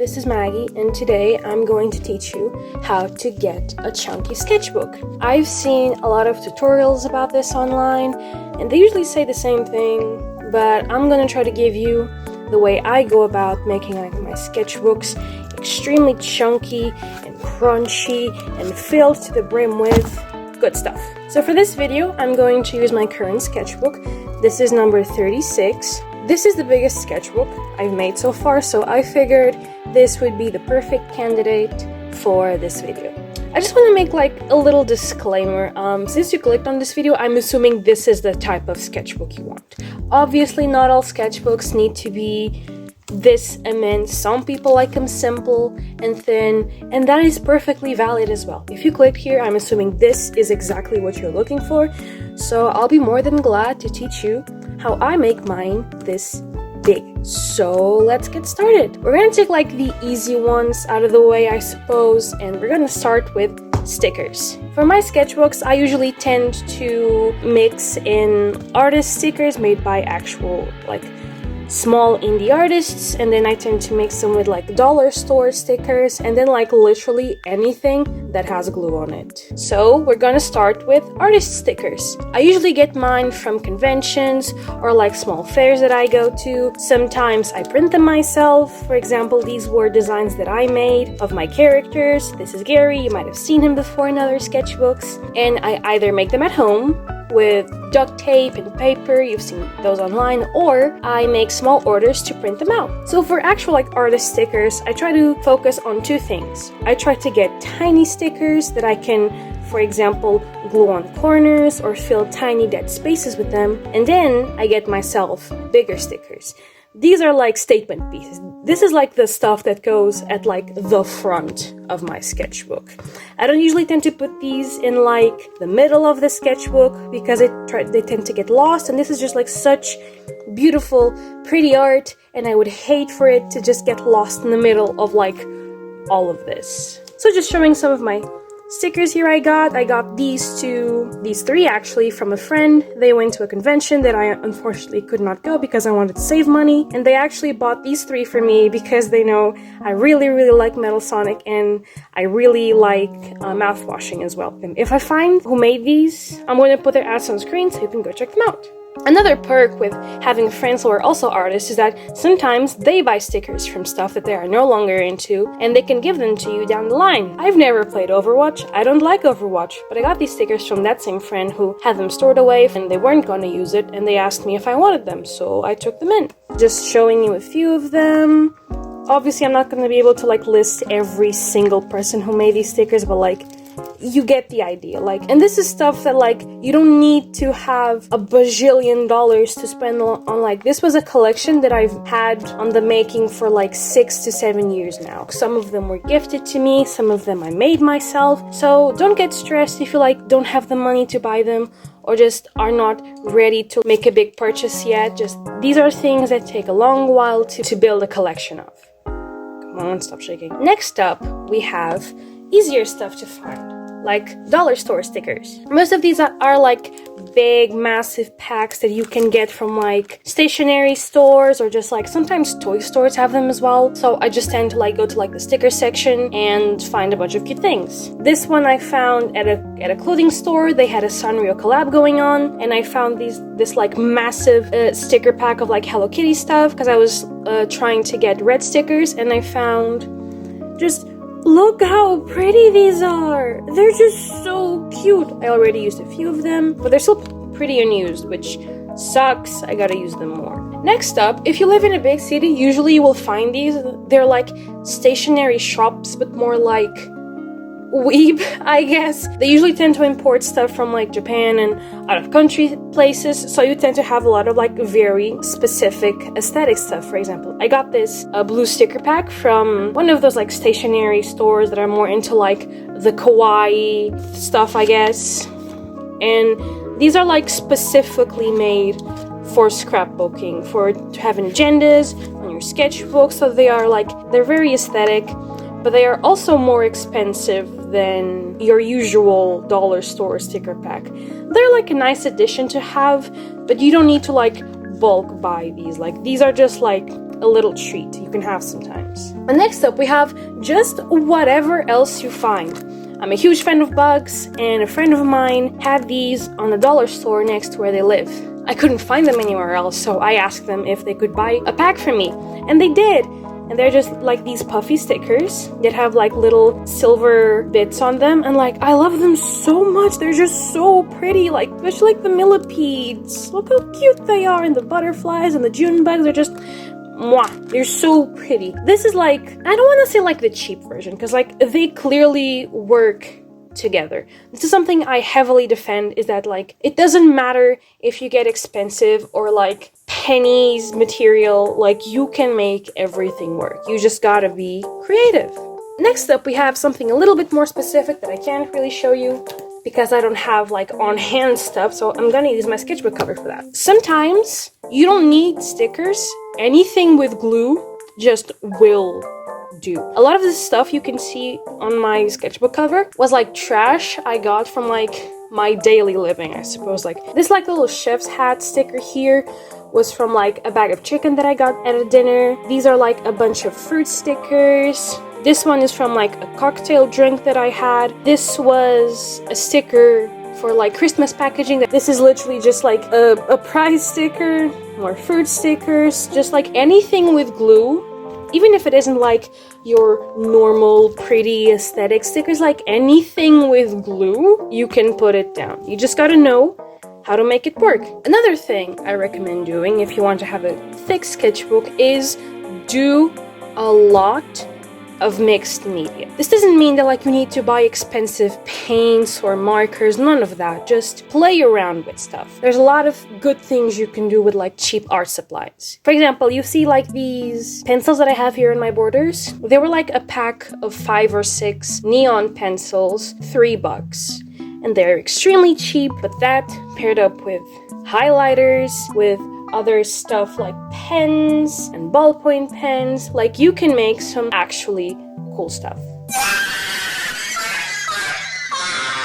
this is Maggie, and today I'm going to teach you how to get a chunky sketchbook. I've seen a lot of tutorials about this online, and they usually say the same thing, but I'm gonna try to give you the way I go about making my sketchbooks extremely chunky and crunchy and filled to the brim with good stuff. So for this video, I'm going to use my current sketchbook. This is number 36. This is the biggest sketchbook I've made so far, so I figured this would be the perfect candidate for this video. I just want to make like a little disclaimer. Since you clicked on this video, I'm assuming this is the type of sketchbook you want. Obviously, not all sketchbooks need to be this immense. Some people like them simple and thin, and that is perfectly valid as well. If you click here, I'm assuming this is exactly what you're looking for, so I'll be more than glad to teach you how I make mine this big. So let's get started. We're gonna take like the easy ones out of the way, I suppose, and we're gonna start with stickers. For my sketchbooks, I usually tend to mix in artist stickers made by actual like small indie artists, and then I tend to mix them with like dollar store stickers, and then like literally anything that has glue on it. So we're gonna start with artist stickers. I usually get mine from conventions or like small fairs that I go to. Sometimes I print them myself. For example, these were designs that I made of my characters. This is Gary, you might have seen him before in other sketchbooks, and I either make them at home with duct tape and paper, you've seen those online, or I make small orders to print them out. So for actual like artist stickers, I try to focus on two things. I try to get tiny stickers that I can, for example, glue on corners or fill tiny dead spaces with them, and then I get myself bigger stickers. These are like statement pieces. This is like the stuff that goes at like the front of my sketchbook. I don't usually tend to put these in like the middle of the sketchbook because they tend to get lost, and this is just like such beautiful, pretty art, and I would hate for it to just get lost in the middle of like all of this. So just showing some of my stickers here I got these three actually from a friend. They went to a convention that I unfortunately could not go because I wanted to save money, and they actually bought these three for me because they know I really like Metal Sonic, and I really like mouthwashing as well. And if I find who made these, I'm going to put their ads on screen so you can go check them out. Another perk with having friends who are also artists is that sometimes they buy stickers from stuff that they are no longer into, and they can give them to you down the line. I've never played Overwatch, I don't like Overwatch, but I got these stickers from that same friend who had them stored away and they weren't gonna use it, and they asked me if I wanted them, so I took them in. Just showing you a few of them. Obviously, I'm not gonna be able to like list every single person who made these stickers, but like you get the idea. Like, and this is stuff that like you don't need to have a bajillion dollars to spend on. Like, this was a collection that I've had on the making for like 6 to 7 years now. Some of them were gifted to me, some of them I made myself. So don't get stressed if you like don't have the money to buy them or just are not ready to make a big purchase yet. Just these are things that take a long while to build a collection of. Come on, stop shaking. Next up, we have easier stuff to find, like dollar store stickers. Most of these are like big, massive packs that you can get from like stationery stores, or just like sometimes toy stores have them as well. So I just tend to like go to like the sticker section and find a bunch of cute things. This one I found at a clothing store. They had a Sanrio collab going on, and I found this like massive sticker pack of like Hello Kitty stuff because I was trying to get red stickers, and I found just look how pretty these are! They're just so cute! I already used a few of them, but they're still pretty unused, which sucks. I gotta use them more. Next up, if you live in a big city, usually you will find these. They're like stationery shops, but more like weeb, I guess. They usually tend to import stuff from like Japan and out of country places, so you tend to have a lot of like very specific aesthetic stuff. For example, I got this blue sticker pack from one of those like stationery stores that are more into like the kawaii stuff, I guess. And these are like specifically made for scrapbooking, for having agendas on your sketchbook, so they're very aesthetic, but they are also more expensive than your usual dollar store sticker pack. They're like a nice addition to have, but you don't need to like bulk buy these. Like, these are just like a little treat you can have sometimes. And next up, we have just whatever else you find. I'm a huge fan of bugs, and a friend of mine had these on the dollar store next to where they live. I couldn't find them anywhere else, so I asked them if they could buy a pack for me, and they did. And they're just like these puffy stickers that have like little silver bits on them, and like I love them so much. They're just so pretty, like especially like the millipedes. Look how cute they are, and the butterflies and the June bugs are just mwah. They're so pretty. This is like, I don't want to say like the cheap version, because like they clearly work together. This is something I heavily defend, is that like it doesn't matter if you get expensive or like pennies material, like you can make everything work. You just gotta be creative. Next up, we have something a little bit more specific that I can't really show you because I don't have like on-hand stuff, so I'm gonna use my sketchbook cover for that. Sometimes you don't need stickers. Anything with glue just will do. A lot of this stuff you can see on my sketchbook cover was like trash I got from like my daily living, I suppose. Like this like little chef's hat sticker here was from like a bag of chicken that I got at a dinner. These are like a bunch of fruit stickers. This one is from like a cocktail drink that I had. This was a sticker for like Christmas packaging. This is literally just like a prize sticker, more fruit stickers, just like anything with glue. Even if it isn't like your normal pretty aesthetic stickers, like anything with glue, you can put it down. You just gotta know how to make it work. Another thing I recommend doing if you want to have a thick sketchbook is do a lot of mixed media. This doesn't mean that like you need to buy expensive paints or markers, none of that. Just play around with stuff. There's a lot of good things you can do with like cheap art supplies. For example, you see like these pencils that I have here in my borders. They were like a pack of 5 or 6 neon pencils, $3. And they're extremely cheap, but that paired up with highlighters, with other stuff like pens and ballpoint pens, like you can make some actually cool stuff.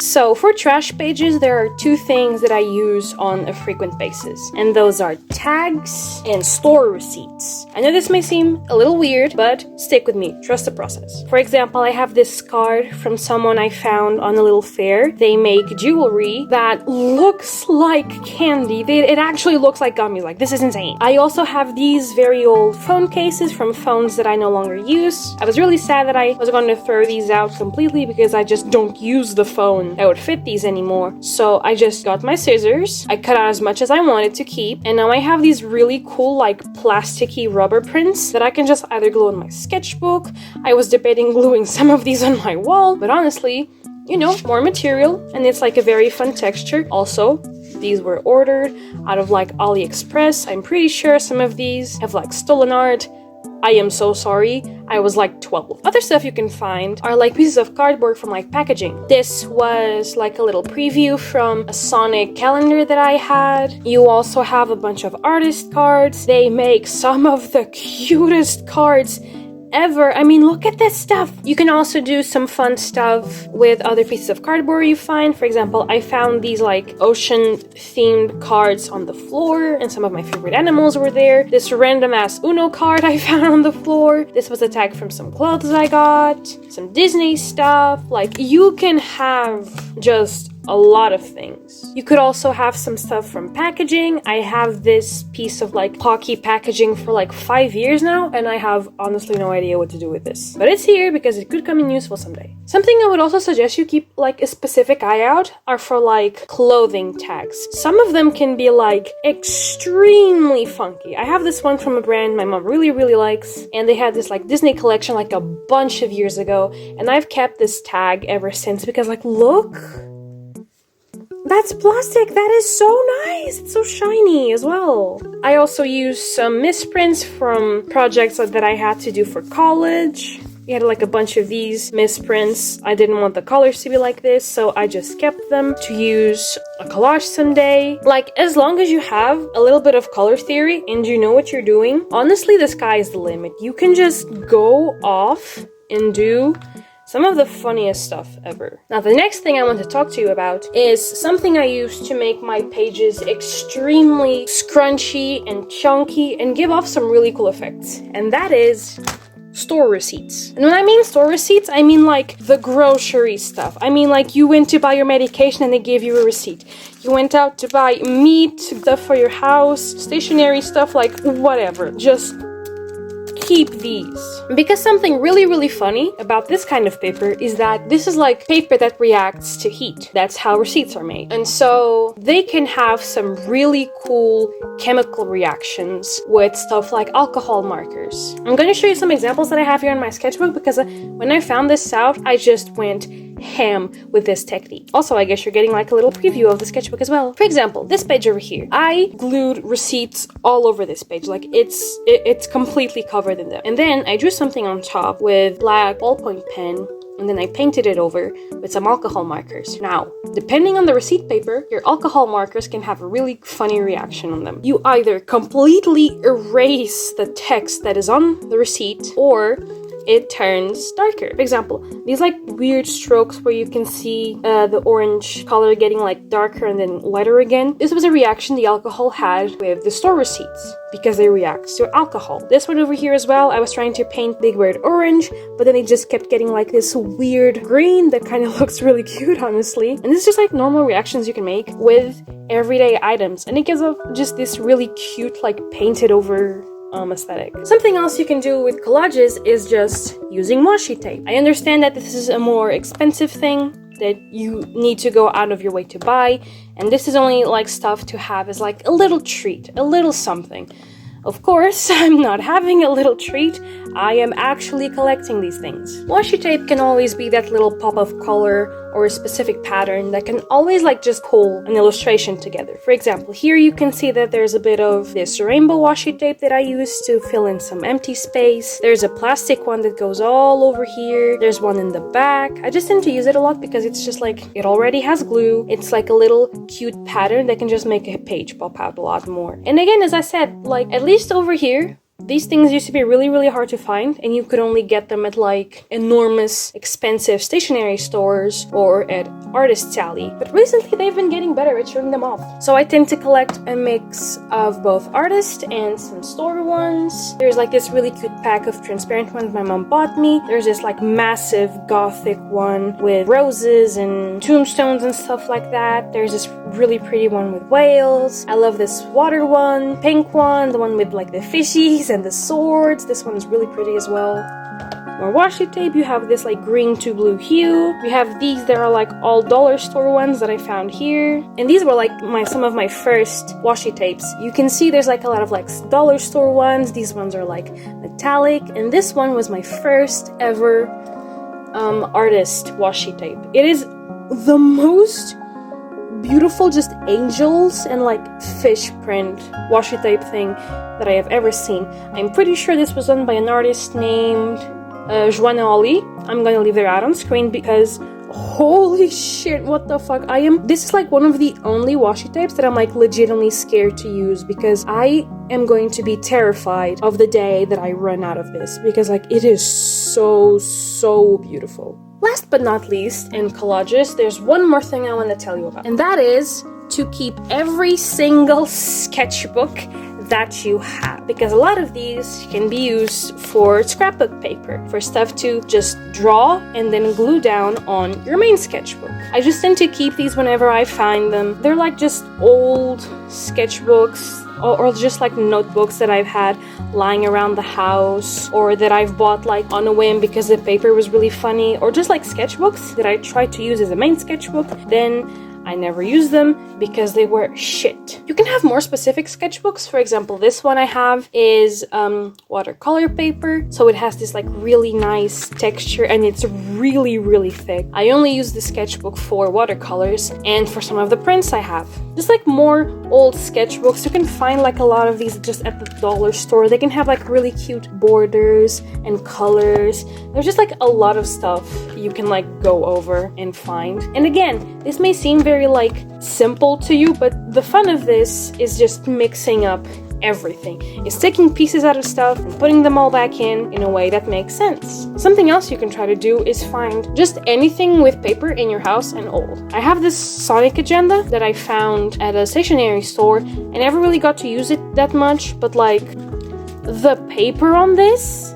So for trash pages, there are 2 things that I use on a frequent basis, and those are tags and store receipts. I know this may seem a little weird, but stick with me, trust the process. For example, I have this card from someone I found on a little fair. They make jewelry that looks like candy. It actually looks like gummy, like this is insane. I also have these very old phone cases from phones that I no longer use. I was really sad that I was going to throw these out completely because I just don't use the phone that would fit these anymore. So I just got my scissors, I cut out as much as I wanted to keep, and now I have these really cool like plasticky rubber prints that I can just either glue on my sketchbook. I was debating gluing some of these on my wall, but honestly, you know, more material, and it's like a very fun texture. Also, these were ordered out of like AliExpress. I'm pretty sure some of these have like stolen art. I am so sorry. I was like 12. Other stuff you can find are like pieces of cardboard from like packaging. This was like a little preview from a Sonic calendar that I had. You also have a bunch of artist cards. They make some of the cutest cards ever. I mean, look at this stuff. You can also do some fun stuff with other pieces of cardboard you find. For example, I found these like ocean themed cards on the floor, and some of my favorite animals were there. This random ass Uno card I found on the floor. This was a tag from some clothes I got, some Disney stuff. Like, you can have just a lot of things. You could also have some stuff from packaging. I have this piece of like hockey packaging for like 5 years now, and I have honestly no idea what to do with this. But it's here because it could come in useful someday. Something I would also suggest you keep like a specific eye out are for like clothing tags. Some of them can be like extremely funky. I have this one from a brand my mom really likes, and they had this like Disney collection like a bunch of years ago, and I've kept this tag ever since because like, look, that's plastic. That is so nice. It's so shiny as well. I also used some misprints from projects that I had to do for college. We had like a bunch of these misprints. I didn't want the colors to be like this, so I just kept them to use a collage someday. Like, as long as you have a little bit of color theory and you know what you're doing, honestly, the sky is the limit. You can just go off and do some of the funniest stuff ever. Now, the next thing I want to talk to you about is something I use to make my pages extremely scrunchy and chunky and give off some really cool effects. And that is store receipts. And when I mean store receipts, I mean like the grocery stuff. I mean like you went to buy your medication and they gave you a receipt. You went out to buy meat, stuff for your house, stationery stuff, like whatever. Just keep these. Because something really funny about this kind of paper is that this is like paper that reacts to heat. That's how receipts are made. And so they can have some really cool chemical reactions with stuff like alcohol markers. I'm going to show you some examples that I have here in my sketchbook because when I found this out, I just went ham with this technique. Also, I guess you're getting like a little preview of the sketchbook as well. For example, this page over here, I glued receipts all over this page. Like it's completely covered in them. And then I drew something on top with black ballpoint pen, and then I painted it over with some alcohol markers. Now, depending on the receipt paper, your alcohol markers can have a really funny reaction on them. You either completely erase the text that is on the receipt, or it turns darker. For example, these like weird strokes where you can see the orange color getting like darker and then lighter again. This was a reaction the alcohol had with the store receipts because they react to alcohol. This one over here as well, I was trying to paint big weird orange, but then it just kept getting like this weird green that kind of looks really cute, honestly. And this is just like normal reactions you can make with everyday items. And it gives off just this really cute like painted over aesthetic. Something else you can do with collages is just using washi tape. I understand that this is a more expensive thing that you need to go out of your way to buy, and this is only like stuff to have as like a little treat, a little something. Of course, I'm not having a little treat, I am actually collecting these things. Washi tape can always be that little pop of color or a specific pattern that can always like just pull an illustration together. For example, here you can see that there's a bit of this rainbow washi tape that I used to fill in some empty space. There's a plastic one that goes all over here. There's one in the back. I just tend to use it a lot because it's just like, it already has glue. It's like a little cute pattern that can just make a page pop out a lot more. And again, as I said, like at least over here, these things used to be really hard to find, and you could only get them at like enormous expensive stationery stores or at Artist's Alley. But recently they've been getting better at showing them off. So I tend to collect a mix of both artist and some store ones. There's like this really cute pack of transparent ones my mom bought me. There's this like massive gothic one with roses and tombstones and stuff like that. There's this really pretty one with whales. I love this water one, pink one, the one with like the fishies and the swords. This one is really pretty as well. More washi tape. You have this like green to blue hue. We have these that are like all dollar store ones that I found here, and these were like some of my first washi tapes. You can see there's like a lot of like dollar store ones. These ones are like metallic, and this one was my first ever artist washi tape. It is the most beautiful, just angels and like fish print washi tape thing that I have ever seen. I'm pretty sure this was done by an artist named Joanna Ollie. I'm gonna leave their ad on screen because holy shit, what the fuck. This is like one of the only washi tapes that I'm like legitimately scared to use because I am going to be terrified of the day that I run out of this because like it is so beautiful. Last but not least, in collages, there's one more thing I want to tell you about, and that is to keep every single sketchbook that you have, because a lot of these can be used for scrapbook paper, for stuff to just draw and then glue down on your main sketchbook. I just tend to keep these whenever I find them. They're like just old sketchbooks or just like notebooks that I've had lying around the house, or that I've bought like on a whim because the paper was really funny, or just like sketchbooks that I tried to use as a main sketchbook, then I never used them because they were shit. You can have more specific sketchbooks. For example, this one I have is watercolor paper, so it has this like really nice texture and it's really thick. I only use the sketchbook for watercolors and for some of the prints I have. Just like more old sketchbooks, you can find like a lot of these just at the dollar store. They can have like really cute borders and colors. There's just like a lot of stuff you can like go over and find. And again, this may seem very like simple to you, but the fun of this is just mixing up everything. It's taking pieces out of stuff and putting them all back in a way that makes sense. Something else you can try to do is find just anything with paper in your house and old. I have this Sonic agenda that I found at a stationery store, and I never really got to use it that much, but like the paper on this,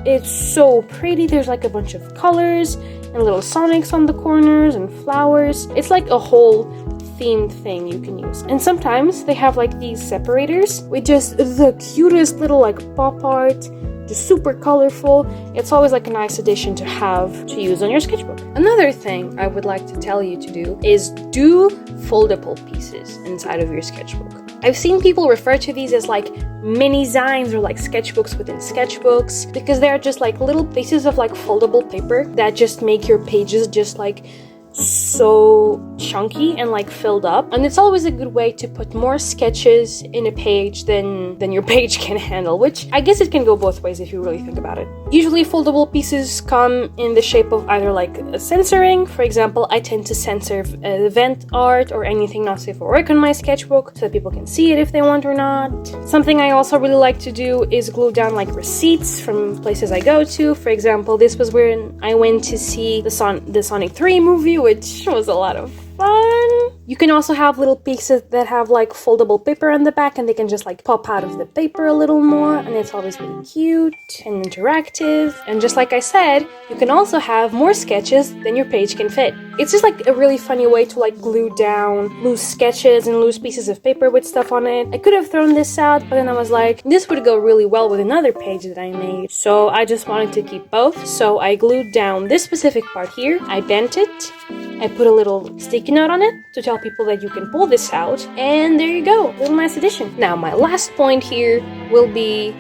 it's so pretty. There's like a bunch of colors and little Sonics on the corners and flowers. It's like a whole themed thing you can use. And sometimes they have like these separators with just the cutest little like pop art, just super colorful. It's always like a nice addition to have to use on your sketchbook. Another thing I would like to tell you to do is do foldable pieces inside of your sketchbook. I've seen people refer to these as like mini zines or like sketchbooks within sketchbooks, because they're just like little pieces of like foldable paper that just make your pages just like so chunky and like filled up. And it's always a good way to put more sketches in a page than your page can handle, which I guess it can go both ways if you really think about it. Usually foldable pieces come in the shape of either like a censoring. For example, I tend to censor event art or anything not safe for work on my sketchbook so that people can see it if they want or not. Something I also really like to do is glue down like receipts from places I go to. For example, this was when I went to see the Sonic 3 movie, which was a lot of fun. You can also have little pieces that have like foldable paper on the back, and they can just like pop out of the paper a little more, and it's always really cute and interactive. And just like I said, you can also have more sketches than your page can fit. It's just like a really funny way to like glue down loose sketches and loose pieces of paper with stuff on it. I could have thrown this out, but then I was like, this would go really well with another page that I made. So I just wanted to keep both. So I glued down this specific part here. I bent it. I put a little sticky note on it to tell people that you can pull this out, and there you go, little nice addition. Now my last point here will be,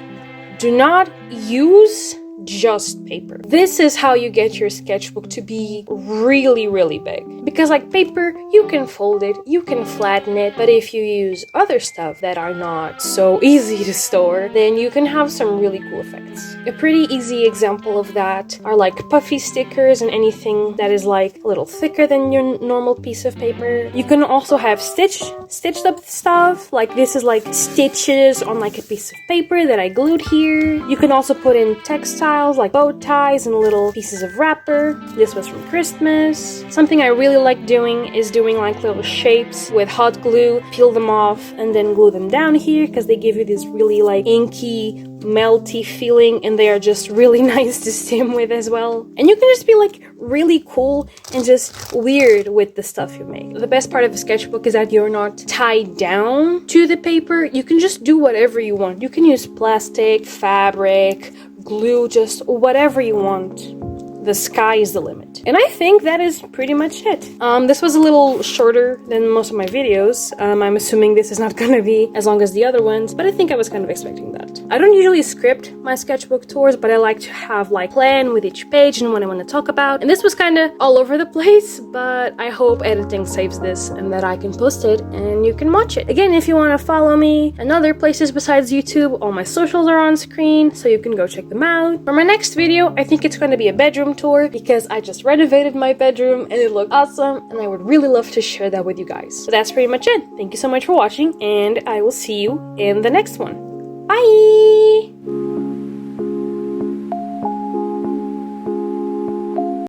do not use just paper. This is how you get your sketchbook to be really, really big. Because like paper, you can fold it, you can flatten it, but if you use other stuff that are not so easy to store, then you can have some really cool effects. A pretty easy example of that are like puffy stickers and anything that is like a little thicker than your normal piece of paper. You can also have stitched up stuff, like this is like stitches on like a piece of paper that I glued here. You can also put in textiles like bow ties and little pieces of wrapper. This was from Christmas. Something I really like doing is doing like little shapes with hot glue, peel them off and then glue them down here, because they give you this really like inky, melty feeling, and they are just really nice to stim with as well. And you can just be like really cool and just weird with the stuff you make. The best part of a sketchbook is that you're not tied down to the paper. You can just do whatever you want. You can use plastic, fabric, glue, just whatever you want. The sky is the limit. And I think that is pretty much it. This was a little shorter than most of my videos. I'm assuming this is not gonna be as long as the other ones, but I think I was kind of expecting that. I don't usually script my sketchbook tours, but I like to have like plan with each page and what I want to talk about. And this was kind of all over the place, but I hope editing saves this and that I can post it and you can watch it. Again, if you want to follow me and other places besides YouTube, all my socials are on screen, so you can go check them out. For my next video, I think it's going to be a bedroom tour, because I just renovated my bedroom and it looked awesome, and I would really love to share that with you guys. So that's pretty much it. Thank you so much for watching, and I will see you in the next one. Bye!